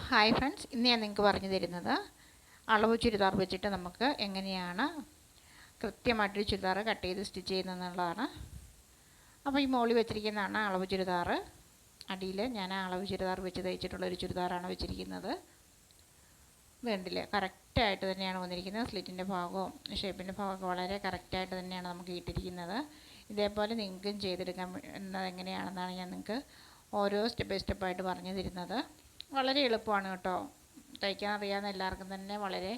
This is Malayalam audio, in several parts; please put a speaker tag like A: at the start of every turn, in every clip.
A: ഹായ് ഫ്രണ്ട്സ്, ഇന്ന് ഞാൻ നിങ്ങൾക്ക് പറഞ്ഞു തരുന്നത് അളവ് ചുരിദാർ വെച്ചിട്ട് നമുക്ക് എങ്ങനെയാണ് കൃത്യമായിട്ടൊരു ചുരിദാർ കട്ട് ചെയ്ത് സ്റ്റിച്ച് ചെയ്യുന്നതെന്നുള്ളതാണ്. അപ്പോൾ ഈ മോളി വെച്ചിരിക്കുന്നതാണ് അളവ് ചുരിദാർ. അടിയിൽ ഞാൻ അളവ് ചുരിദാർ വെച്ച് തയ്ച്ചിട്ടുള്ളൊരു ചുരിദാറാണ് വെച്ചിരിക്കുന്നത്. വേണ്ടില്ല, കറക്റ്റായിട്ട് തന്നെയാണ് വന്നിരിക്കുന്നത്. സ്ലിറ്റിൻ്റെ ഭാഗവും ഷേപ്പിൻ്റെ ഭാഗമൊക്കെ വളരെ കറക്റ്റായിട്ട് തന്നെയാണ് നമുക്ക് കിട്ടിയിരിക്കുന്നത്. ഇതേപോലെ നിങ്ങൾക്കും ചെയ്തെടുക്കാൻ എങ്ങനെയാണെന്നാണ് ഞാൻ നിങ്ങൾക്ക് ഓരോ സ്റ്റെപ്പ് ബൈ സ്റ്റെപ്പായിട്ട് പറഞ്ഞു തരുന്നത്. വളരെ എളുപ്പമാണ് കേട്ടോ. തയ്ക്കാൻ അറിയാവുന്ന എല്ലാവർക്കും തന്നെ വളരെ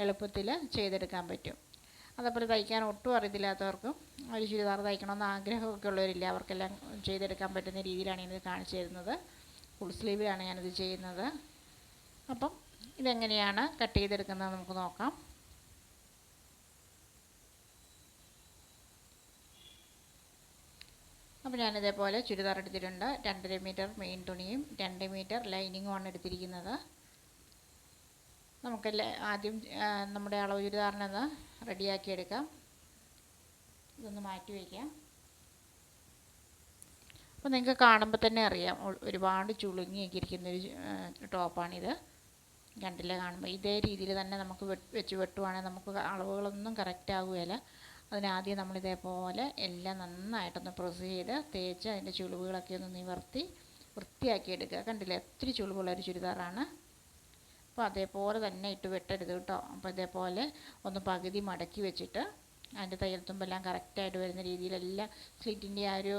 A: എളുപ്പത്തിൽ ചെയ്തെടുക്കാൻ പറ്റും. അതേപോലെ തയ്ക്കാൻ ഒട്ടും അറിയില്ലാത്തവർക്കും ഒരു ചുരിദാർ തയ്ക്കണമെന്ന് ആഗ്രഹമൊക്കെ ഉള്ളവരില്ല, അവർക്കെല്ലാം ചെയ്തെടുക്കാൻ പറ്റുന്ന രീതിയിലാണ് ഇത് കാണിച്ചു തരുന്നത്. ഫുൾ സ്ലീവിലാണ് ഞാനിത് ചെയ്യുന്നത്. അപ്പം ഇതെങ്ങനെയാണ് കട്ട് ചെയ്തെടുക്കുന്നത് നമുക്ക് നോക്കാം. അപ്പോൾ ഞാനിതേപോലെ ചുരിദാർ എടുത്തിട്ടുണ്ട്. 2.5 മീറ്റർ മെയിൻ തുണിയും 2 മീറ്റർ ലൈനിങ്ങുമാണ് എടുത്തിരിക്കുന്നത്. നമുക്ക് ആദ്യം നമ്മുടെ അളവ് ചുരിദാറിനൊന്ന് റെഡിയാക്കി എടുക്കാം. ഇതൊന്ന് മാറ്റി വയ്ക്കാം. അപ്പോൾ നിങ്ങൾക്ക് കാണുമ്പോൾ തന്നെ അറിയാം, ഒരുപാട് ചുളുങ്ങിയൊക്കെ ഇരിക്കുന്നൊരു ടോപ്പാണിത്. കണ്ടില്ലേ? കാണുമ്പോൾ ഇതേ രീതിയിൽ തന്നെ നമുക്ക് വെച്ച് വെട്ടുവാണെങ്കിൽ നമുക്ക് അളവുകളൊന്നും കറക്റ്റ് ആകുകയില്ല. അതിനാദ്യം നമ്മളിതേപോലെ എല്ലാം നന്നായിട്ടൊന്ന് പ്രസ് ചെയ്ത് തേച്ച് അതിൻ്റെ ചുളിവുകളൊക്കെ ഒന്ന് നിവർത്തി വൃത്തിയാക്കി എടുക്കുക. കണ്ടില്ലേ? ഒത്തിരി ചുളിവുള്ളൊരു ചുരിദാറാണ്. അപ്പോൾ അതേപോലെ തന്നെ ഇട്ട് വെട്ടരുത് കേട്ടോ. അപ്പോൾ ഇതേപോലെ ഒന്ന് പകുതി മടക്കി വെച്ചിട്ട് അതിൻ്റെ തയ്യൽ തുമ്പെല്ലാം കറക്റ്റായിട്ട് വരുന്ന രീതിയിലെല്ലാം സ്ലിറ്റിൻ്റെ ആ ഒരു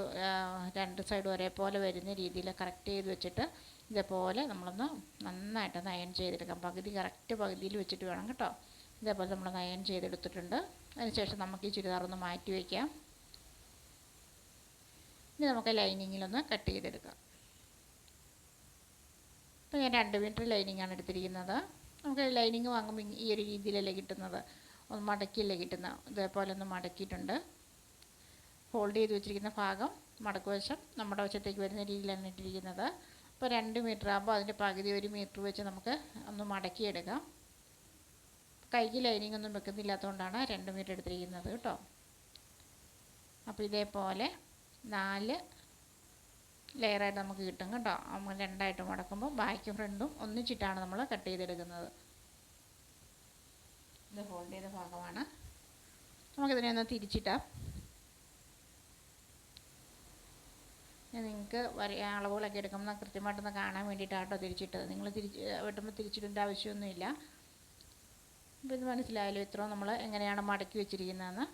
A: 2 സൈഡും ഒരേപോലെ വരുന്ന രീതിയിൽ കറക്റ്റ് ചെയ്ത് വെച്ചിട്ട് ഇതേപോലെ നമ്മളൊന്ന് നന്നായിട്ടൊന്ന് അയൺ ചെയ്തെടുക്കാം. പകുതി കറക്റ്റ് പകുതിയിൽ വെച്ചിട്ട് വേണം കേട്ടോ. ഇതേപോലെ നമ്മൾ അയൺ ചെയ്തെടുത്തിട്ടുണ്ട്. അതിനുശേഷം നമുക്ക് ഈ ചുരിദാർ ഒന്ന് മാറ്റി വയ്ക്കാം. ഇനി നമുക്ക് ലൈനിങ്ങിലൊന്ന് കട്ട് ചെയ്തെടുക്കാം. അപ്പോൾ ഞാൻ 2 മീറ്റർ ലൈനിങ്ങാണ് എടുത്തിരിക്കുന്നത്. നമുക്ക് ലൈനിങ് വാങ്ങുമ്പോൾ ഈ ഒരു രീതിയിലല്ലേ കിട്ടുന്നത്, ഒന്ന് മടക്കിയല്ലേ കിട്ടുന്നത്. ഇതേപോലെ ഒന്ന് മടക്കിയിട്ടുണ്ട്. ഫോൾഡ് ചെയ്ത് വെച്ചിരിക്കുന്ന ഭാഗം മടക്കുവശം നമ്മുടെ വശത്തേക്ക് വരുന്ന രീതിയിലാണ് ഇട്ടിരിക്കുന്നത്. അപ്പോൾ 2 മീറ്റർ ആകുമ്പോൾ അതിൻ്റെ പകുതി 1 മീറ്റർ വെച്ച് നമുക്ക് ഒന്ന് മടക്കിയെടുക്കാം. കൈക്ക് ലൈനിങ് ഒന്നും വെക്കുന്നില്ലാത്തതുകൊണ്ടാണ് 2 മീറ്റർ എടുത്തിരിക്കുന്നത് കേട്ടോ. അപ്പോൾ ഇതേപോലെ 4 ലെയറായിട്ട് നമുക്ക് കിട്ടും കേട്ടോ. നമ്മൾ 2ആയിട്ട് മടക്കുമ്പോൾ ബാക്കും ഫ്രണ്ടും ഒന്നിച്ചിട്ടാണ് നമ്മൾ കട്ട് ചെയ്തെടുക്കുന്നത്. ഇത് ഫോൾഡ് ചെയ്ത ഭാഗമാണ്. നമുക്കിതിനെ ഒന്ന് തിരിച്ചിട്ടാം. നിങ്ങൾക്ക് അളവുകളൊക്കെ എടുക്കുമ്പോൾ കൃത്യമായിട്ടൊന്ന് കാണാൻ വേണ്ടിയിട്ടാട്ടോ തിരിച്ചിട്ടത്. നിങ്ങൾ വെട്ടുമ്പോൾ തിരിച്ചിടേണ്ട ആവശ്യമൊന്നുമില്ല. അപ്പോൾ ഇത് മനസ്സിലായല്ലോ, ഇത്രയും നമ്മൾ എങ്ങനെയാണ് മടക്കി വെച്ചിരിക്കുന്നതെന്ന്.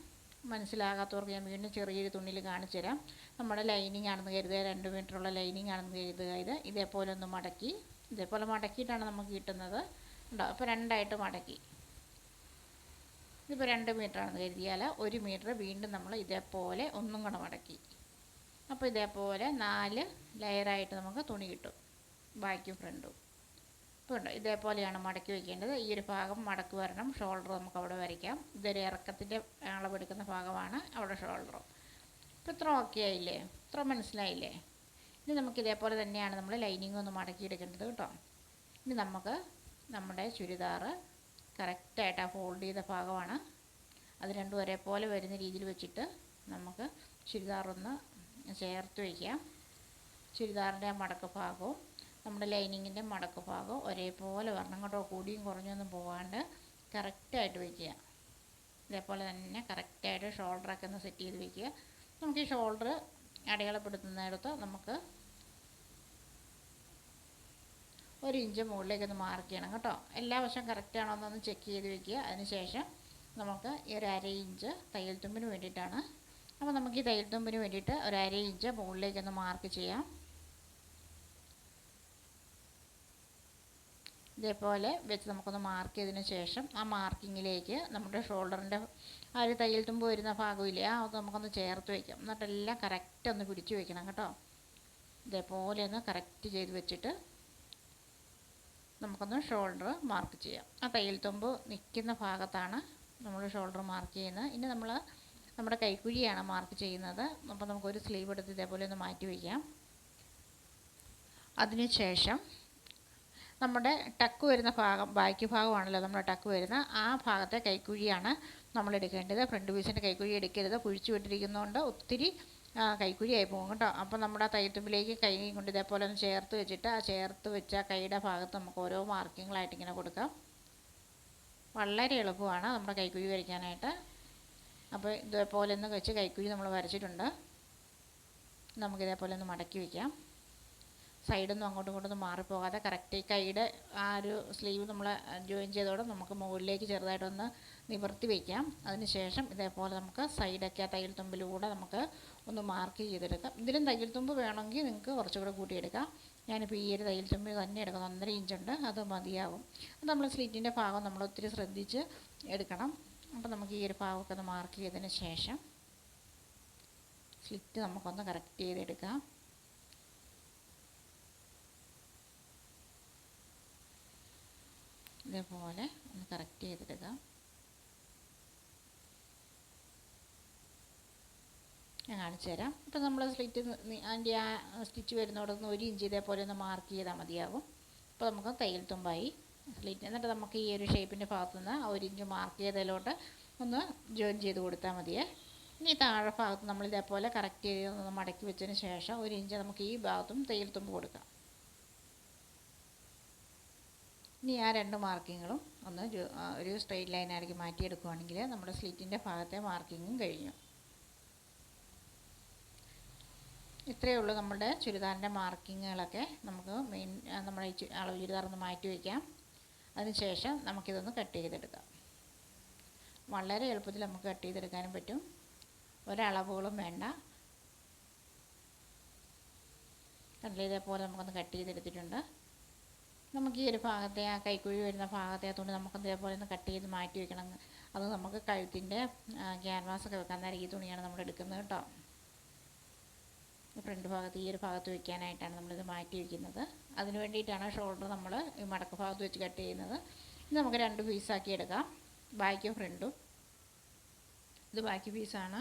A: മനസ്സിലാകാത്തവർക്ക് ഞാൻ വീണ്ടും ചെറിയൊരു തുണിയിൽ കാണിച്ചു തരാം. നമ്മുടെ ലൈനിങ് ആണെന്ന് കരുതുക, 2 മീറ്ററുള്ള ലൈനിങ് ആണെന്ന് കരുതുക. ഇതേപോലെ ഒന്ന് മടക്കി, ഇതേപോലെ മടക്കിയിട്ടാണ് നമുക്ക് കിട്ടുന്നത്. ഉണ്ടോ? അപ്പോൾ 2ആയിട്ട് മടക്കി. ഇതിപ്പോൾ 2 മീറ്റർ ആണെന്ന് കരുതിയാൽ 1 മീറ്റർ വീണ്ടും നമ്മൾ ഇതേപോലെ ഒന്നും കൂടെ മടക്കി. അപ്പോൾ ഇതേപോലെ 4 ലെയറായിട്ട് നമുക്ക് തുണി കിട്ടും, ബാക്കും ഫ്രണ്ടും. ഇപ്പോൾ ഉണ്ട്, ഇതേപോലെയാണ് മടക്കി വയ്ക്കേണ്ടത്. ഈ ഒരു ഭാഗം മടക്ക് വരണം. ഷോൾഡർ നമുക്ക് അവിടെ വരയ്ക്കാം. ഇതൊരു ഇറക്കത്തിൻ്റെ അളവെടുക്കുന്ന ഭാഗമാണ്, അവിടെ ഷോൾഡറും. ഇപ്പോൾ ഇത്ര ഓക്കെ ആയില്ലേ? ഇത്ര മനസ്സിലായില്ലേ? ഇനി നമുക്ക് ഇതേപോലെ തന്നെയാണ് നമ്മൾ ലൈനിങ് ഒന്ന് മടക്കിയെടുക്കേണ്ടത് കേട്ടോ. ഇനി നമുക്ക് നമ്മുടെ ചുരിദാർ കറക്റ്റായിട്ട് ആ ഫോൾഡ് ചെയ്ത ഭാഗമാണ്, അത് രണ്ടും ഒരേപോലെ വരുന്ന രീതിയിൽ വെച്ചിട്ട് നമുക്ക് ചുരിദാറൊന്ന് ചേർത്ത് വയ്ക്കാം. ചുരിദാറിൻ്റെ മടക്ക് ഭാഗവും നമ്മുടെ ലൈനിങ്ങിൻ്റെ മടക്ക് ഭാഗവും ഒരേപോലെ വരണം കേട്ടോ. കൂടിയും കുറഞ്ഞൊന്നും പോകാണ്ട് കറക്റ്റായിട്ട് വയ്ക്കുക. ഇതേപോലെ തന്നെ കറക്റ്റായിട്ട് ഷോൾഡറൊക്കെ ഒന്ന് സെറ്റ് ചെയ്ത് വയ്ക്കുക. നമുക്ക് ഈ ഷോൾഡർ അടയാളപ്പെടുത്തുന്നിടത്ത് നമുക്ക് 1 ഇഞ്ച് മുകളിലേക്കൊന്ന് മാർക്ക് ചെയ്യണം കേട്ടോ. എല്ലാ വശം കറക്റ്റാണോ എന്നൊന്ന് ചെക്ക് ചെയ്ത് വയ്ക്കുക. അതിനുശേഷം നമുക്ക് ഈ ഒരു 1/2 ഇഞ്ച് തയ്യൽ തുമ്പിന് വേണ്ടിയിട്ടാണ്. അപ്പോൾ നമുക്ക് ഈ തയ്യൽ തുമ്പിന് വേണ്ടിയിട്ട് ഒരു 1/2 ഇഞ്ച് മുകളിലേക്കൊന്ന് മാർക്ക് ചെയ്യാം. ഇതേപോലെ വെച്ച് നമുക്കൊന്ന് മാർക്ക് ചെയ്തതിന് ശേഷം ആ മാർക്കിങ്ങിലേക്ക് നമ്മുടെ ഷോൾഡറിൻ്റെ ആ ഒരു തയ്യൽ തുമ്പ് വരുന്ന ഭാഗമില്ലേ, അത് നമുക്കൊന്ന് ചേർത്ത് വയ്ക്കാം. എന്നിട്ടെല്ലാം കറക്റ്റ് ഒന്ന് പിടിച്ച് വയ്ക്കണം കേട്ടോ. ഇതേപോലെ ഒന്ന് കറക്റ്റ് ചെയ്ത് വെച്ചിട്ട് നമുക്കൊന്ന് ഷോൾഡർ മാർക്ക് ചെയ്യാം. ആ തയ്യൽ തുമ്പ് നിൽക്കുന്ന ഭാഗത്താണ് നമ്മൾ ഷോൾഡർ മാർക്ക് ചെയ്യുന്നത്. ഇനി നമ്മൾ നമ്മുടെ കൈക്കുഴിയാണ് മാർക്ക് ചെയ്യുന്നത്. അപ്പോൾ നമുക്കൊരു സ്ലീവ് എടുത്ത് ഇതേപോലെ ഒന്ന് മാറ്റി വയ്ക്കാം. അതിനുശേഷം നമ്മുടെ ടക്ക് വരുന്ന ഭാഗം, ബാക്ക് ഭാഗമാണല്ലോ നമ്മുടെ ടക്ക് വരുന്ന ആ ഭാഗത്തെ കൈക്കുഴിയാണ് നമ്മൾ എടുക്കേണ്ടത്. ഫ്രണ്ട് പീസിൻ്റെ കൈക്കുഴി എടുക്കരുത്, കുഴിച്ചു വിട്ടിരിക്കുന്നതുകൊണ്ട് ഒത്തിരി കൈക്കുഴിയായി പോകും കേട്ടോ. അപ്പോൾ നമ്മുടെ ആ തയ്യൽത്തുമ്പിലേക്ക് കൈ കൊണ്ട് ഇതേപോലെ ഒന്ന് ചേർത്ത് വെച്ചിട്ട് ആ ചേർത്ത് വെച്ച കൈയുടെ ഭാഗത്ത് നമുക്ക് ഓരോ മാർക്കിങ്ങളായിട്ട് ഇങ്ങനെ കൊടുക്കാം. വളരെ എളുപ്പമാണ് നമ്മുടെ കൈക്കുഴി വരയ്ക്കാനായിട്ട്. അപ്പോൾ ഇതേപോലെ ഒന്ന് വെച്ച് കൈക്കുഴി നമ്മൾ വരച്ചിട്ടുണ്ട്. നമുക്കിതേപോലെ ഒന്ന് മടക്കി വയ്ക്കാം. സൈഡൊന്നും അങ്ങോട്ടും ഇങ്ങോട്ടൊന്നും മാറിപ്പോകാതെ കറക്റ്റ് ഈ കൈയുടെ ആ ഒരു സ്ലീവ് നമ്മൾ ജോയിൻ ചെയ്തോടെ നമുക്ക് മുകളിലേക്ക് ചെറുതായിട്ടൊന്ന് നിവർത്തി വയ്ക്കാം. അതിന് ശേഷം ഇതേപോലെ നമുക്ക് സൈഡൊക്കെ ആ തയ്യൽ തുമ്പിലൂടെ നമുക്ക് ഒന്ന് മാർക്ക് ചെയ്തെടുക്കാം. ഇതിലും തയ്യൽ തുമ്പ് വേണമെങ്കിൽ നിങ്ങൾക്ക് കുറച്ചുകൂടെ കൂട്ടിയെടുക്കാം. ഞാനിപ്പോൾ ഈ ഒരു തയ്യൽ തുമ്പ് തന്നെ എടുക്കണം. 1.5 ഇഞ്ചുണ്ട്, അത് മതിയാവും. അത് നമ്മൾ സ്ലിറ്റിൻ്റെ ഭാഗം നമ്മൾ ഒത്തിരി ശ്രദ്ധിച്ച് എടുക്കണം. അപ്പോൾ നമുക്ക് ഈ ഒരു ഭാഗമൊക്കെ ഒന്ന് മാർക്ക് ചെയ്തതിന് ശേഷം സ്ലിറ്റ് നമുക്കൊന്ന് കറക്റ്റ് ചെയ്തെടുക്കാം. ഇതേപോലെ ഒന്ന് കറക്റ്റ് ചെയ്തെടുക്കാം. ഞാൻ കാണിച്ചു തരാം. ഇപ്പം നമ്മൾ സ്ലിറ്റ് അതിൻ്റെ ആ സ്റ്റിച്ച് വരുന്നവിടെ നിന്ന് 1 ഇഞ്ച് ഇതേപോലെ ഒന്ന് മാർക്ക് ചെയ്താൽ മതിയാകും. അപ്പോൾ നമുക്ക് തയ്യൽ തുമ്പായി സ്ലിറ്റ്. എന്നിട്ട് നമുക്ക് ഈ ഒരു ഷേപ്പിൻ്റെ ഭാഗത്തു നിന്ന് 1 ഇഞ്ച് മാർക്ക് ചെയ്തതിലോട്ട് ഒന്ന് ജോയിൻ ചെയ്ത് കൊടുത്താൽ മതിയേ. ഇനി താഴെ ഭാഗത്ത് നമ്മൾ ഇതേപോലെ കറക്റ്റ് ചെയ്ത് ഒന്ന് മടക്കി വെച്ചതിന് ശേഷം 1 ഇഞ്ച് നമുക്ക് ഈ ഭാഗത്തും തയ്യൽ തുമ്പ് കൊടുക്കാം. ഇനി ആ 2 മാർക്കിങ്ങുകളും ഒന്ന് ഒരു സ്ട്രെയിറ്റ് ലൈനായിരിക്കും മാറ്റിയെടുക്കുകയാണെങ്കിൽ നമ്മുടെ സ്ലിറ്റിൻ്റെ ഭാഗത്തെ മാർക്കിങ്ങും കഴിഞ്ഞു. ഇത്രയേ ഉള്ളൂ നമ്മുടെ ചുരിദാറിൻ്റെ മാർക്കിങ്ങുകളൊക്കെ. നമുക്ക് നമ്മുടെ ഈ അളവ് ചുരിദാർ ഒന്ന് മാറ്റി വയ്ക്കാം. അതിനുശേഷം നമുക്കിതൊന്ന് കട്ട് ചെയ്തെടുക്കാം. വളരെ എളുപ്പത്തിൽ നമുക്ക് കട്ട് ചെയ്തെടുക്കാനും പറ്റും. ഒരളവുകളും വേണ്ട. കണ്ടില്ലേ, ഇതേപോലെ നമുക്കൊന്ന് കട്ട് ചെയ്തെടുത്തിട്ടുണ്ട്. നമുക്ക് ഈ ഒരു ഭാഗത്തെ ആ കൈക്കുഴി വരുന്ന ഭാഗത്തെ ആ തുണി നമുക്ക് ഇതേപോലെ ഒന്ന് കട്ട് ചെയ്ത് മാറ്റി വയ്ക്കണം. അത് നമുക്ക് കഴുത്തിൻ്റെ ക്യാൻവാസൊക്കെ വെക്കാൻ നേരം ഈ തുണിയാണ് നമ്മൾ എടുക്കുന്നത് കേട്ടോ. ഫ്രണ്ട് ഭാഗത്ത് ഈ ഒരു ഭാഗത്ത് വയ്ക്കാനായിട്ടാണ് നമ്മളിത് മാറ്റി വയ്ക്കുന്നത്. അതിന് വേണ്ടിയിട്ടാണ് ഷോൾഡർ നമ്മൾ ഈ മടക്ക് ഭാഗത്ത് വെച്ച് കട്ട് ചെയ്യുന്നത്. ഇത് നമുക്ക് 2 പീസാക്കി എടുക്കാം, ബാക്കും ഫ്രണ്ടും. ഇത് ബാക്കി പീസാണ്.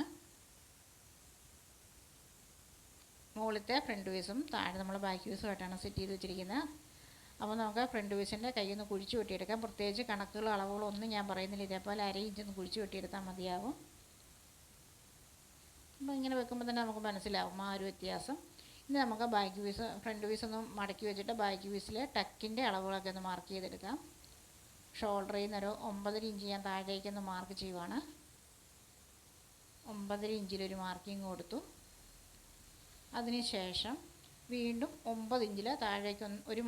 A: മുകളിലത്തെ ഫ്രണ്ട് പീസും താഴെ നമ്മൾ ബാക്ക് പീസുമായിട്ടാണ് സെറ്റ് ചെയ്ത് വെച്ചിരിക്കുന്നത്. അപ്പോൾ നമുക്ക് ഫ്രണ്ട് പീസിൻ്റെ കയ്യിൽ നിന്ന് കുഴിച്ച് വെട്ടിയെടുക്കാം. പ്രത്യേകിച്ച് കണക്കുകളും അളവുകളും ഒന്നും ഞാൻ പറയുന്നില്ല. ഇതേപോലെ 1/2 ഇഞ്ചൊന്ന് കുഴിച്ച് വെട്ടിയെടുത്താൽ മതിയാകും. അപ്പോൾ ഇങ്ങനെ വെക്കുമ്പോൾ തന്നെ നമുക്ക് മനസ്സിലാവും ആ ഒരു വ്യത്യാസം. ഇനി നമുക്ക് ബാക്ക് പീസ് ഫ്രണ്ട് പീസൊന്നും മടക്കി വെച്ചിട്ട് ബാക്ക് പീസിലെ ടക്കിൻ്റെ അളവുകളൊക്കെ ഒന്ന് മാർക്ക് ചെയ്തെടുക്കാം. ഷോൾഡറിൽ നിന്നൊരു 9.5 ഇഞ്ച് ഞാൻ താഴേക്കൊന്ന് മാർക്ക് ചെയ്യുവാണ്. 9.5 ഇഞ്ചിലൊരു മാർക്കിങ് കൊടുത്തു. അതിനുശേഷം വീണ്ടും 9 ഇഞ്ചിൽ താഴേക്ക് ഒരു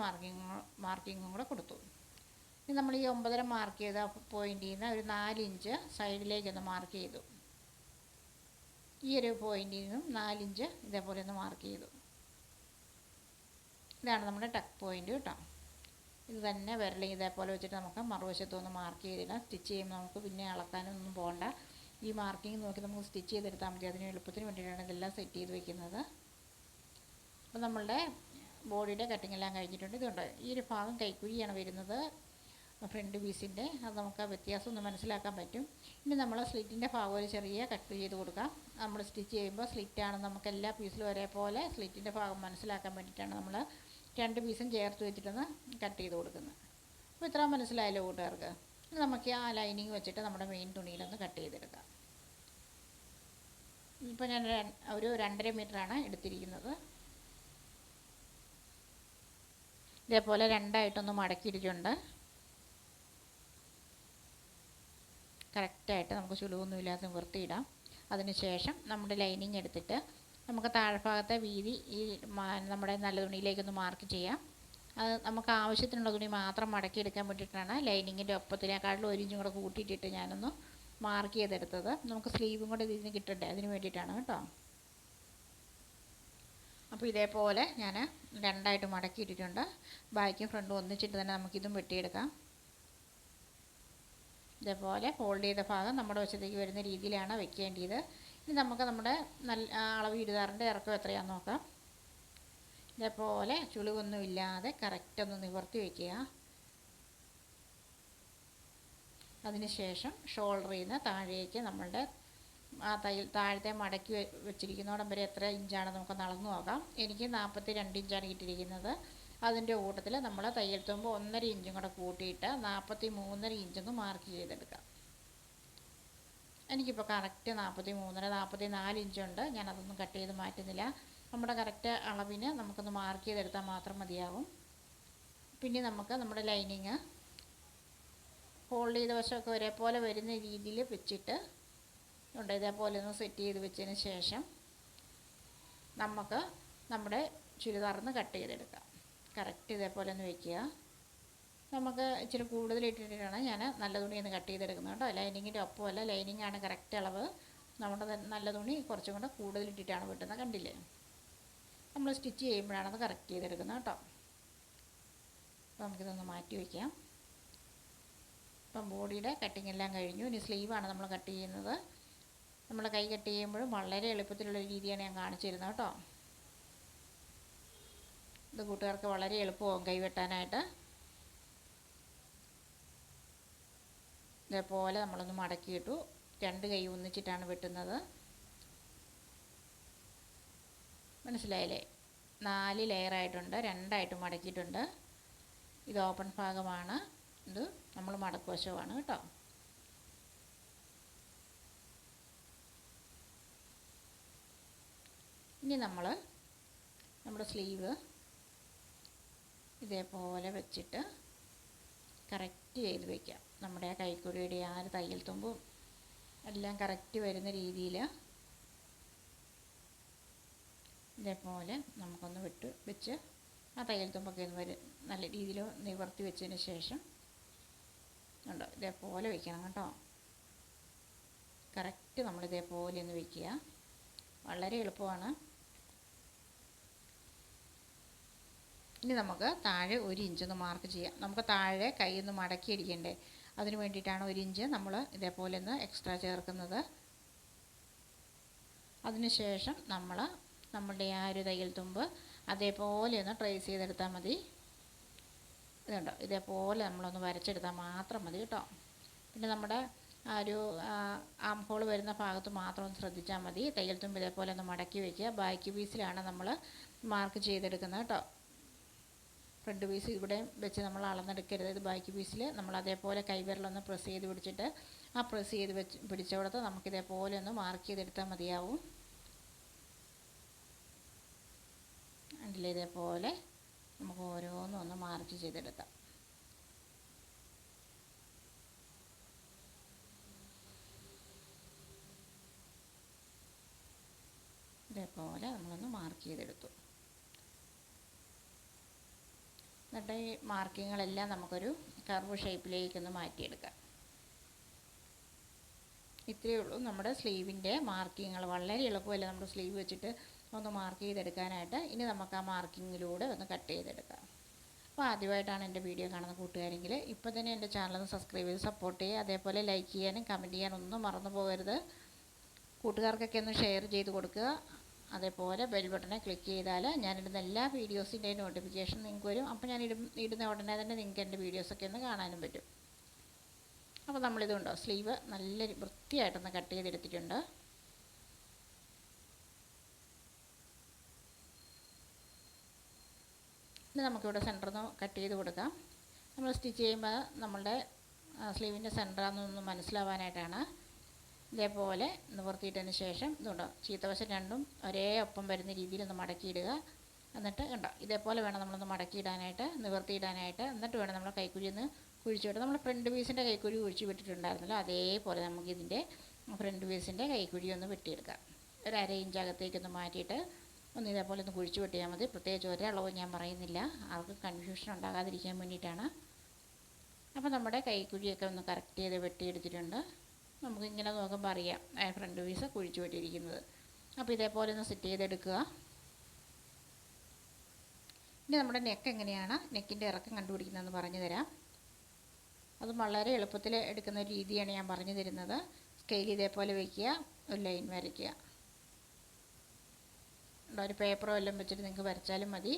A: മാർക്കിങ്ങും കൂടെ കൊടുത്തു. ഇനി നമ്മൾ ഈ 9.5 മാർക്ക് ചെയ്ത പോയിൻ്റിൽ നിന്ന് ഒരു 4 ഇഞ്ച് സൈഡിലേക്കൊന്ന് മാർക്ക് ചെയ്തു. ഈ ഒരു പോയിൻ്റിൽ നിന്നും 4 ഇഞ്ച് ഇതേപോലെ ഒന്ന് മാർക്ക് ചെയ്തു. ഇതാണ് നമ്മുടെ ടക്ക് പോയിൻ്റ് കേട്ടോ. ഇത് തന്നെ വിരലിൽ ഇതേപോലെ വെച്ചിട്ട് നമുക്ക് മറുവശത്തൊന്ന് മാർക്ക് ചെയ്തിടാം. സ്റ്റിച്ച് ചെയ്യുമ്പോൾ നമുക്ക് പിന്നെ അളക്കാനൊന്നും പോകണ്ട. ഈ മാർക്കിങ് നോക്കി നമുക്ക് സ്റ്റിച്ച് ചെയ്തെടുത്താൽ മതി. അതിന് എളുപ്പത്തിന് വേണ്ടിയിട്ടാണ് ഇതെല്ലാം സെറ്റ് ചെയ്ത് വെക്കുന്നത്. അപ്പോൾ നമ്മളുടെ ബോഡിയുടെ കട്ടിങ് എല്ലാം കഴിഞ്ഞിട്ടുണ്ട്. ഇതുണ്ട്, ഈ ഒരു ഭാഗം കൈക്കുഴിയാണ് വരുന്നത് ഫ്രണ്ട് പീസിൻ്റെ. അത് നമുക്ക് ആ വ്യത്യാസം ഒന്ന് മനസ്സിലാക്കാൻ പറ്റും. ഇനി നമ്മൾ സ്ലിറ്റിൻ്റെ ഭാഗം ഒരു ചെറിയ കട്ട് ചെയ്ത് കൊടുക്കാം. നമ്മൾ സ്റ്റിച്ച് ചെയ്യുമ്പോൾ സ്ലിറ്റാണ് നമുക്ക് എല്ലാ പീസിലും ഒരേപോലെ സ്ലിറ്റിൻ്റെ ഭാഗം മനസ്സിലാക്കാൻ വേണ്ടിയിട്ടാണ് നമ്മൾ 2 പീസും ചേർത്ത് വെച്ചിട്ടൊന്ന് കട്ട് ചെയ്ത് കൊടുക്കുന്നത്. അപ്പോൾ ഇത്ര മനസ്സിലായല്ലോ കൂട്ടുകാർക്ക്. ഇനി നമുക്ക് ആ ലൈനിങ് വെച്ചിട്ട് നമ്മുടെ മെയിൻ തുണിയിലൊന്ന് കട്ട് ചെയ്തെടുക്കാം. ഇപ്പോൾ ഞാൻ ഒരു 2.5 മീറ്ററാണ് എടുത്തിരിക്കുന്നത്. ഇതേപോലെ 2ആയിട്ടൊന്ന് മടക്കിയിട്ടുണ്ട്. കറക്റ്റായിട്ട് നമുക്ക് ചുളിവൊന്നുമില്ലാതെ നിവർത്തിയിടാം. അതിനുശേഷം നമ്മുടെ ലൈനിങ് എടുത്തിട്ട് നമുക്ക് താഴ്ഭാഗത്തെ വീതി ഈ നമ്മുടെ നല്ല തുണിയിലേക്കൊന്ന് മാർക്ക് ചെയ്യാം. അത് നമുക്ക് ആവശ്യത്തിനുള്ള തുണി മാത്രം മടക്കിയെടുക്കാൻ വേണ്ടിയിട്ടാണ് ലൈനിങ്ങിൻ്റെ ഒപ്പത്തിനേക്കാളും 1 ഇഞ്ചും കൂടെ കൂട്ടിയിട്ടിട്ട് ഞാനൊന്ന് മാർക്ക് ചെയ്തെടുത്തത്. നമുക്ക് സ്ലീവും കൂടെ ഇതിന് കിട്ടണ്ടേ, അതിന് വേണ്ടിയിട്ടാണ് കേട്ടോ. അപ്പോൾ ഇതേപോലെ ഞാൻ 2ആയിട്ട് മടക്കിയിട്ടിട്ടുണ്ട്. ബാക്കും ഫ്രണ്ടും ഒന്നിച്ചിട്ട് തന്നെ നമുക്കിതും വെട്ടിയെടുക്കാം. ഇതേപോലെ ഫോൾഡ് ചെയ്ത ഭാഗം നമ്മുടെ വശത്തേക്ക് വരുന്ന രീതിയിലാണ് വെക്കേണ്ടത്. ഇനി നമുക്ക് നമ്മുടെ നല്ല അളവ് ചുരിദാറിൻ്റെ ഇറക്കം എത്രയാണെന്ന് നോക്കാം. ഇതേപോലെ ചുളിവൊന്നും ഇല്ലാതെ കറക്റ്റ് ഒന്ന് നിവർത്തി വയ്ക്കുക. അതിനുശേഷം ഷോൾഡറിൽ നിന്ന് താഴേക്ക് നമ്മളുടെ ആ താഴത്തെ മടക്കി വെച്ചിരിക്കുന്നോടം വരെ എത്ര ഇഞ്ചാണ് നമുക്ക് അളന്ന് നോക്കാം. എനിക്ക് 42 ഇഞ്ചാണ് കിട്ടിയിരിക്കുന്നത്. അതിൻ്റെ കൂട്ടത്തിൽ നമ്മൾ തയ്യൽ തുമ്പ് 1.5 ഇഞ്ചും കൂടെ കൂട്ടിയിട്ട് 43.5 ഇഞ്ചൊന്ന് മാർക്ക് ചെയ്തെടുക്കാം. എനിക്കിപ്പോൾ കറക്റ്റ് 43 44 ഇഞ്ചുണ്ട്. ഞാനതൊന്നും കട്ട് ചെയ്ത് മാറ്റുന്നില്ല. നമ്മുടെ കറക്റ്റ് അളവിന് നമുക്കൊന്ന് മാർക്ക് ചെയ്തെടുത്താൽ മാത്രം മതിയാകും. പിന്നെ നമുക്ക് നമ്മുടെ ലൈനിങ് ഫോൾഡ് ചെയ്ത വശമൊക്കെ ഒരേപോലെ വരുന്ന രീതിയിൽ വെച്ചിട്ട് ഉണ്ട് ഇതേപോലെ ഒന്ന് സെറ്റ് ചെയ്ത് വെച്ചതിന് ശേഷം നമുക്ക് നമ്മുടെ ചുരിദാറിന്ന് കട്ട് ചെയ്തെടുക്കാം. കറക്റ്റ് ഇതേപോലെ ഒന്ന് വയ്ക്കുക. നമുക്ക് ഇച്ചിരി കൂടുതൽ ഇട്ടിട്ടാണ് ഞാൻ നല്ല തുണി ഒന്ന് കട്ട് ചെയ്തെടുക്കുന്നത് കേട്ടോ. ലൈനിങ്ങിൻ്റെ ഒപ്പമല്ല, ലൈനിങ്ങാണ് കറക്റ്റ് അളവ്. നമ്മുടെ നല്ല തുണി കുറച്ചും കൂടെ കൂടുതൽ ഇട്ടിട്ടാണ് വെട്ടുന്നത്, കണ്ടില്ലേ? നമ്മൾ സ്റ്റിച്ച് ചെയ്യുമ്പോഴാണ് അത് കറക്റ്റ് ചെയ്തെടുക്കുന്നത് കേട്ടോ. അപ്പോൾ നമുക്കിതൊന്ന് മാറ്റി വയ്ക്കാം. ഇപ്പം ബോഡിയുടെ കട്ടിങ് എല്ലാം കഴിഞ്ഞു. ഇനി സ്ലീവാണ് നമ്മൾ കട്ട് ചെയ്യുന്നത്. നമ്മൾ കൈ കട്ട് ചെയ്യുമ്പോഴും വളരെ എളുപ്പത്തിലുള്ള രീതിയാണ് ഞാൻ കാണിച്ചു തരുന്നത് കേട്ടോ. ഇത് കൂട്ടുകാർക്ക് വളരെ എളുപ്പമാകും കൈ വെട്ടാനായിട്ട്. ഇതേപോലെ നമ്മളൊന്ന് മടക്കിയിട്ടു. 2 കൈ ഒന്നിച്ചിട്ടാണ് വെട്ടുന്നത്. മനസ്സിലായില്ലേ? 4 ലെയറായിട്ടുണ്ട്, 2ആയിട്ട് മടക്കിയിട്ടുണ്ട്. ഇത് ഓപ്പൺ ഭാഗമാണ്, ഇത് നമ്മൾ മടക്കുവശമാണ് കേട്ടോ. ഇനി നമ്മുടെ സ്ലീവ് ഇതേപോലെ വെച്ചിട്ട് കറക്റ്റ് ചെയ്ത് വയ്ക്കാം. നമ്മുടെ ആ കൈക്കുഴിയുടെ ആ ഒരു തയ്യൽ തുമ്പും എല്ലാം കറക്റ്റ് വരുന്ന രീതിയിൽ ഇതേപോലെ നമുക്കൊന്ന് വെച്ച് ആ തയ്യൽ തുമ്പൊക്കെ ഒന്ന് നല്ല രീതിയിൽ നിവർത്തി വെച്ചതിന് ശേഷം ഉണ്ടോ ഇതേപോലെ വയ്ക്കണം കേട്ടോ. കറക്റ്റ് നമ്മളിതേപോലെ ഒന്ന് വയ്ക്കുക. വളരെ എളുപ്പമാണ്. ഇനി നമുക്ക് താഴെ 1 ഇഞ്ച് ഒന്ന് മാർക്ക് ചെയ്യാം. നമുക്ക് താഴെ കൈ ഒന്ന് മടക്കി അടിക്കണ്ടേ, അതിന് വേണ്ടിയിട്ടാണ് 1 ഇഞ്ച് നമ്മൾ ഇതേപോലെ ഒന്ന് എക്സ്ട്രാ ചേർക്കുന്നത്. അതിനുശേഷം നമ്മളുടെ ആ ഒരു തയ്യൽ തുമ്പ് അതേപോലെ ഒന്ന് ട്രേസ് ചെയ്തെടുത്താൽ മതി. ഇതുണ്ടോ ഇതേപോലെ നമ്മളൊന്ന് വരച്ചെടുത്താൽ മാത്രം മതി കേട്ടോ. പിന്നെ നമ്മുടെ ആ ഒരു ആം ഹോൾ വരുന്ന ഭാഗത്ത് മാത്രം ഒന്ന് ശ്രദ്ധിച്ചാൽ മതി. തയ്യൽ തുമ്പ് ഇതേപോലെ ഒന്ന് മടക്കി വയ്ക്കുക. ബാക്ക് പീസിലാണ് നമ്മൾ മാർക്ക് ചെയ്തെടുക്കുന്നത് കേട്ടോ. ഫ്രണ്ട് പീസ് ഇവിടെ വെച്ച് നമ്മൾ അളന്നെടുക്കരുത്. ഇത് ബാക്ക് പീസിൽ നമ്മൾ അതേപോലെ കൈവിരലൊന്ന് പ്രസ് ചെയ്ത് പിടിച്ചിട്ട് ആ പ്രസ് ചെയ്ത് പിടിച്ചോടത്ത് നമുക്കിതേപോലെ ഒന്ന് മാർക്ക് ചെയ്തെടുത്താൽ മതിയാവും. അതിൽ ഇതേപോലെ നമുക്ക് ഓരോന്നും ഒന്ന് മാർക്ക് ചെയ്തെടുക്കാം. ഇതേപോലെ നമ്മളൊന്ന് മാർക്ക് ചെയ്തെടുത്തു. എന്നിട്ട് ഈ മാർക്കിങ്ങുകളെല്ലാം നമുക്കൊരു കർവ് ഷേപ്പിലേക്കൊന്ന് മാറ്റിയെടുക്കാം. ഇത്രയേ ഉള്ളൂ നമ്മുടെ സ്ലീവിൻ്റെ മാർക്കിങ്ങുകൾ. വളരെ എളുപ്പമല്ലേ നമ്മുടെ സ്ലീവ് വെച്ചിട്ട് ഒന്ന് മാർക്ക് ചെയ്തെടുക്കാനായിട്ട്. ഇനി നമുക്ക് ആ മാർക്കിങ്ങിലൂടെ ഒന്ന് കട്ട് ചെയ്തെടുക്കാം. അപ്പോൾ ആദ്യമായിട്ടാണ് എൻ്റെ വീഡിയോ കാണുന്ന കൂട്ടുകാരെങ്കിൽ ഇപ്പോൾ തന്നെ എൻ്റെ ചാനലൊന്ന് സബ്സ്ക്രൈബ് ചെയ്ത് സപ്പോർട്ട് ചെയ്യുക. അതേപോലെ ലൈക്ക് ചെയ്യാനും കമൻറ്റ് ചെയ്യാനും ഒന്നും മറന്നു പോകരുത്. കൂട്ടുകാർക്കൊക്കെ ഒന്ന് ഷെയർ ചെയ്ത് കൊടുക്കുക. അതേപോലെ ബെൽ ബട്ടനെ ക്ലിക്ക് ചെയ്താൽ ഞാനിടുന്ന എല്ലാ വീഡിയോസിൻ്റെയും നോട്ടിഫിക്കേഷൻ നിങ്ങൾക്ക് വരും. അപ്പോൾ ഞാൻ ഇടുന്ന ഉടനെ തന്നെ നിങ്ങൾക്ക് എൻ്റെ വീഡിയോസൊക്കെ ഒന്ന് കാണാനും പറ്റും. അപ്പോൾ നമ്മളിതുണ്ടോ സ്ലീവ് നല്ല വൃത്തിയായിട്ടൊന്ന് കട്ട് ചെയ്തെടുത്തിട്ടുണ്ട്. ഇനി നമുക്കിവിടെ സെൻറ്ററിന്ന് കട്ട് ചെയ്ത് കൊടുക്കാം. നമ്മൾ സ്റ്റിച്ച് ചെയ്യുമ്പോൾ നമ്മളുടെ സ്ലീവിൻ്റെ സെൻറ്ററാണെന്നൊന്ന് മനസ്സിലാവാനായിട്ടാണ്. ഇതേപോലെ നിവർത്തിയിട്ടതിന് ശേഷം ഇതുണ്ടോ ചീത്തവശം രണ്ടും ഒരേ ഒപ്പം വരുന്ന രീതിയിൽ ഒന്ന് മടക്കിയിടുക. എന്നിട്ട് കണ്ടോ ഇതേപോലെ വേണം നമ്മളൊന്ന് മടക്കിയിടാനായിട്ട്, നിവർത്തിയിടാനായിട്ട്. എന്നിട്ട് വേണം നമ്മൾ കൈക്കുഴി ഒന്ന് കുഴിച്ചു വിട്ട് നമ്മൾ ഫ്രണ്ട് പീസിൻ്റെ കൈക്കുഴി കുഴിച്ച് വിട്ടിട്ടുണ്ടായിരുന്നല്ലോ, അതേപോലെ നമുക്കിതിൻ്റെ ഫ്രണ്ട് പീസിൻ്റെ കൈക്കുഴി ഒന്ന് വെട്ടിയെടുക്കാം. ഒരു 1/2 ഇഞ്ച് അകത്തേക്കൊന്ന് മാറ്റിയിട്ട് ഒന്ന് ഇതേപോലെ ഒന്ന് കുഴിച്ച് വെട്ടിയാൽ മതി. പ്രത്യേകിച്ച് ഒരളവ് ഞാൻ പറയുന്നില്ല, ആർക്കും കൺഫ്യൂഷൻ ഉണ്ടാകാതിരിക്കാൻ വേണ്ടിയിട്ടാണ്. അപ്പോൾ നമ്മുടെ കൈക്കുഴിയൊക്കെ ഒന്ന് കറക്റ്റ് ചെയ്ത് വെട്ടിയെടുത്തിട്ടുണ്ട്. നമുക്കിങ്ങനെ നോക്കുമ്പോൾ അറിയാം ഫ്രണ്ട് പീസ് കുഴിച്ച് വെട്ടിയിരിക്കുന്നത്. അപ്പോൾ ഇതേപോലെ ഒന്ന് സെറ്റ് ചെയ്തെടുക്കുക. ഇനി നമ്മുടെ നെക്ക് എങ്ങനെയാണ് നെക്കിൻ്റെ ഇറക്കം കണ്ടുപിടിക്കുന്നതെന്ന് പറഞ്ഞു തരാം. അത് വളരെ എളുപ്പത്തിൽ എടുക്കുന്ന ഒരു രീതിയാണ് ഞാൻ പറഞ്ഞു തരുന്നത്. സ്കെയിൽ ഇതേപോലെ വയ്ക്കുക, ഒരു ലൈൻ വരയ്ക്കുക. ഒരു പേപ്പറോ എല്ലാം വെച്ചിട്ട് നിങ്ങൾക്ക് വരച്ചാലും മതി.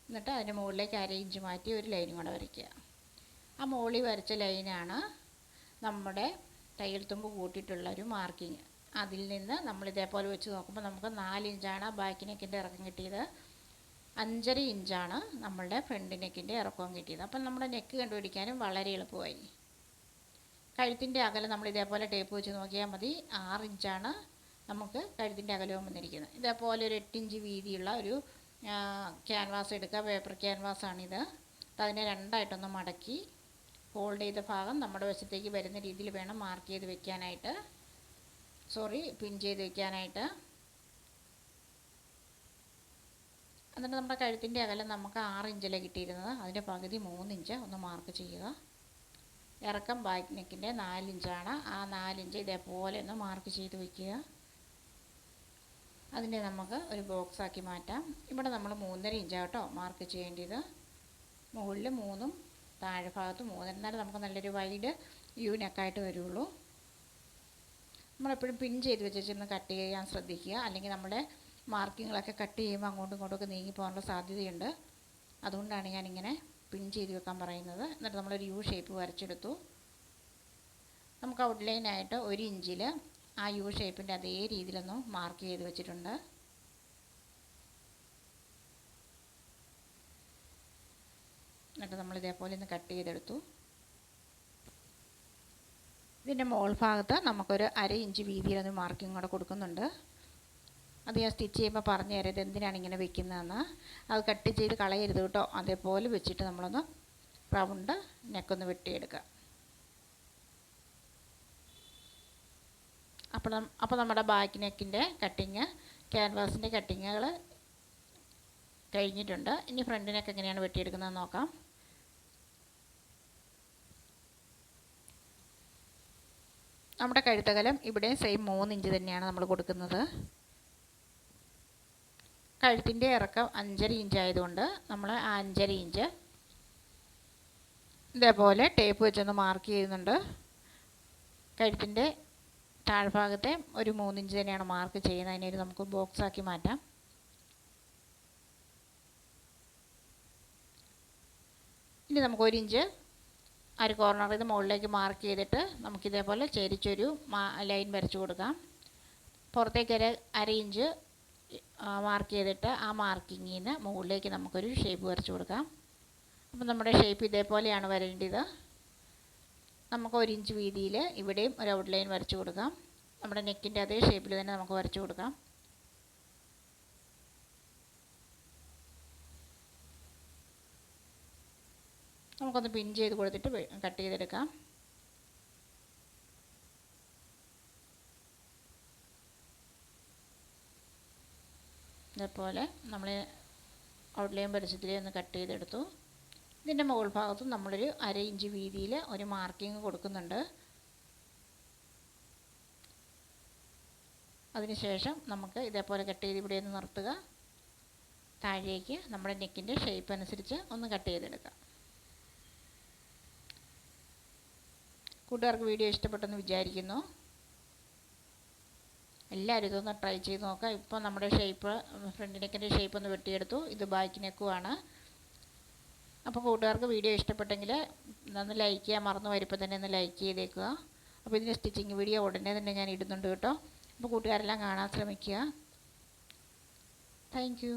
A: എന്നിട്ട് അതിൻ്റെ മുകളിലേക്ക് 1/2 ഇഞ്ച് മാറ്റി ഒരു ലൈനും കൂടെ വരയ്ക്കുക. ആ മുകളിൽ വരച്ച ലൈനാണ് നമ്മുടെ തയ്യൽ തുമ്പ് കൂട്ടിയിട്ടുള്ളൊരു മാർക്കിങ്. അതിൽ നിന്ന് നമ്മൾ ഇതേപോലെ വെച്ച് നോക്കുമ്പോൾ നമുക്ക് 4 ഇഞ്ചാണ് ബാക്ക് നെക്കിൻ്റെ ഇറക്കം കിട്ടിയത്, 5.5 ഇഞ്ചാണ് നമ്മളുടെ ഫ്രണ്ട് നെക്കിൻ്റെ ഇറക്കവും കിട്ടിയത്. അപ്പം നമ്മുടെ നെക്ക് കണ്ടുപിടിക്കാനും വളരെ എളുപ്പമായി. കഴുത്തിൻ്റെ അകലം നമ്മൾ ഇതേപോലെ ടേപ്പ് വെച്ച് നോക്കിയാൽ മതി. 6 ഇഞ്ചാണ് നമുക്ക് കഴുത്തിൻ്റെ അകലവും വന്നിരിക്കുന്നത്. ഇതേപോലെ ഒരു 8 ഇഞ്ച് വീതിയുള്ള ഒരു ക്യാൻവാസ് എടുക്കുക. പേപ്പർ ക്യാൻവാസാണിത്. അതിനെ രണ്ടായിട്ടൊന്ന് മടക്കി ഫോൾഡ് ചെയ്ത ഭാഗം നമ്മുടെ വശത്തേക്ക് വരുന്ന രീതിയിൽ വേണം മാർക്ക് ചെയ്ത് വെക്കാനായിട്ട്, പിൻ ചെയ്ത് വെക്കാനായിട്ട്. എന്നിട്ട് നമ്മുടെ കഴുത്തിൻ്റെ അകലം നമുക്ക് 6 ഇഞ്ചിലെ കിട്ടിയിരുന്നത്. അതിൻ്റെ പകുതി 3 ഇഞ്ച് ഒന്ന് മാർക്ക് ചെയ്യുക. ഇറക്കം ബാക്ക് നെക്കിൻ്റെ 4 ഇഞ്ചാണ്. ആ 4 ഇഞ്ച് ഇതേപോലെ ഒന്ന് മാർക്ക് ചെയ്ത് വയ്ക്കുക. അതിനെ നമുക്ക് ഒരു ബോക്സാക്കി മാറ്റാം. ഇവിടെ നമ്മൾ 3.5 ഇഞ്ചാണ് കേട്ടോ മാർക്ക് ചെയ്യേണ്ടത്. മുകളിൽ 3ഉം താഴെ ഭാഗത്ത് 3. എന്നാലും നമുക്ക് നല്ലൊരു വൈഡ് യു നെക്കായിട്ട് വരുള്ളൂ. നമ്മളെപ്പോഴും പിൻ ചെയ്ത് വെച്ചിരുന്ന് കട്ട് ചെയ്യാൻ ശ്രദ്ധിക്കുക. അല്ലെങ്കിൽ നമ്മുടെ മാർക്കിങ്ങുകളൊക്കെ കട്ട് ചെയ്യുമ്പോൾ അങ്ങോട്ടും ഇങ്ങോട്ടൊക്കെ നീങ്ങിപ്പോകാനുള്ള സാധ്യതയുണ്ട്. അതുകൊണ്ടാണ് ഞാനിങ്ങനെ പിൻ ചെയ്ത് വെക്കാൻ പറയുന്നത്. എന്നിട്ട് നമ്മളൊരു യു ഷേപ്പ് വരച്ചെടുത്തു. നമുക്ക് ഔട്ട്ലൈനായിട്ട് 1 ഇഞ്ചിൽ ആ യു ഷേപ്പിൻ്റെ അതേ രീതിയിലൊന്ന് മാർക്ക് ചെയ്ത് വെച്ചിട്ടുണ്ട്. എന്നിട്ട് നമ്മൾ ഇതേപോലെ ഒന്ന് കട്ട് ചെയ്തെടുത്തു. ഇതിൻ്റെ മുകൾ ഭാഗത്ത് നമുക്കൊരു 1/2 ഇഞ്ച് വീതിയിലൊന്ന് മാർക്കിങ് കൂടെ കൊടുക്കുന്നുണ്ട്. അത് ഞാൻ സ്റ്റിച്ച് ചെയ്യുമ്പോൾ പറഞ്ഞു തരാം എന്തിനാണ് ഇങ്ങനെ വെക്കുന്നതെന്ന്. അത് കട്ട് ചെയ്ത് കളയരുത് കേട്ടോ. അതേപോലെ വെച്ചിട്ട് നമ്മളൊന്ന് റൗണ്ട് നെക്കൊന്ന് വെട്ടിയെടുക്കുക. അപ്പോൾ നമ്മുടെ ബാക്ക് നെക്കിൻ്റെ കട്ടിങ്, ക്യാൻവാസിൻ്റെ കട്ടിങ്ങുകൾ കഴിഞ്ഞിട്ടുണ്ട്. ഇനി ഫ്രണ്ട് നെക്ക് എങ്ങനെയാണ് വെട്ടിയെടുക്കുന്നതെന്ന് നോക്കാം. നമ്മുടെ കഴുത്തകലം ഇവിടെ സെയിം 3 ഇഞ്ച് തന്നെയാണ് നമ്മൾ കൊടുക്കുന്നത്. കഴുത്തിൻ്റെ ഇറക്കം 5.5 ഇഞ്ച് ആയതുകൊണ്ട് നമ്മൾ ആ 5.5 ഇഞ്ച് ഇതേപോലെ ടേപ്പ് വെച്ചൊന്ന് മാർക്ക് ചെയ്യുന്നുണ്ട്. കഴുത്തിൻ്റെ താഴ്ഭാഗത്തെ ഒരു 3 ഇഞ്ച് തന്നെയാണ് മാർക്ക് ചെയ്യുന്നത്. അതിനൊരു നമുക്ക് ബോക്സാക്കി മാറ്റാം. ഇനി നമുക്ക് 1 ഇഞ്ച് ഒരു കോർണറിൽ നിന്ന് മുകളിലേക്ക് മാർക്ക് ചെയ്തിട്ട് നമുക്കിതേപോലെ ചെരിച്ചൊരു ലൈൻ വരച്ചു കൊടുക്കാം. പുറത്തേക്ക് 1/2 ഇഞ്ച് മാർക്ക് ചെയ്തിട്ട് ആ മാർക്കിങ്ങിൽ നിന്ന് മുകളിലേക്ക് നമുക്കൊരു ഷേപ്പ് വരച്ചു കൊടുക്കാം. അപ്പം നമ്മുടെ ഷേപ്പ് ഇതേപോലെയാണ് വരേണ്ടത്. നമുക്ക് 1 ഇഞ്ച് വീതിയിൽ ഇവിടെയും ഒരു ഔട്ട്ലൈൻ വരച്ചു കൊടുക്കാം. നമ്മുടെ നെക്കിൻ്റെ അതേ ഷേപ്പിൽ തന്നെ നമുക്ക് വരച്ചു കൊടുക്കാം. നമുക്കൊന്ന് പിൻ ചെയ്ത് കൊടുത്തിട്ട് കട്ട് ചെയ്തെടുക്കാം. ഇതേപോലെ നമ്മൾ ഔട്ട്ലൈൻ വരച്ചതിലേ ഒന്ന് കട്ട് ചെയ്തെടുത്തു. ഇതിൻ്റെ മുകൾ ഭാഗത്തും നമ്മളൊരു 1/2 ഇഞ്ച് വീതിയിൽ ഒരു മാർക്കിങ് കൊടുക്കുന്നുണ്ട്. അതിനുശേഷം നമുക്ക് ഇതേപോലെ കട്ട് ചെയ്ത് ഇവിടെ ഒന്ന് നിർത്തുക. താഴേക്ക് നമ്മുടെ നെക്കിൻ്റെ ഷേപ്പ് അനുസരിച്ച് ഒന്ന് കട്ട് ചെയ്തെടുക്കാം. കൂട്ടുകാർക്ക് വീഡിയോ ഇഷ്ടപ്പെട്ടെന്ന് വിചാരിക്കുന്നു. എല്ലാവരും ഇതൊന്ന് ട്രൈ ചെയ്ത് നോക്കുക. ഇപ്പോൾ നമ്മുടെ ഷേപ്പ് ഫ്രണ്ട് നെക്കിൻ്റെ ഷേപ്പ് ഒന്ന് വെട്ടിയെടുത്തു. ഇത് ബാക്ക് നെക്കുമാണ്. അപ്പോൾ കൂട്ടുകാർക്ക് വീഡിയോ ഇഷ്ടപ്പെട്ടെങ്കിൽ ഒന്ന് ലൈക്ക് ചെയ്യാൻ മറന്നു വരുമ്പോൾ തന്നെ ഒന്ന് ലൈക്ക് ചെയ്തേക്കുക. അപ്പോൾ ഇതിൻ്റെ സ്റ്റിച്ചിങ് വീഡിയോ ഉടനെ തന്നെ ഞാൻ ഇടുന്നുണ്ട് കേട്ടോ. അപ്പോൾ കൂട്ടുകാരെല്ലാം കാണാൻ ശ്രമിക്കുക. Thank you.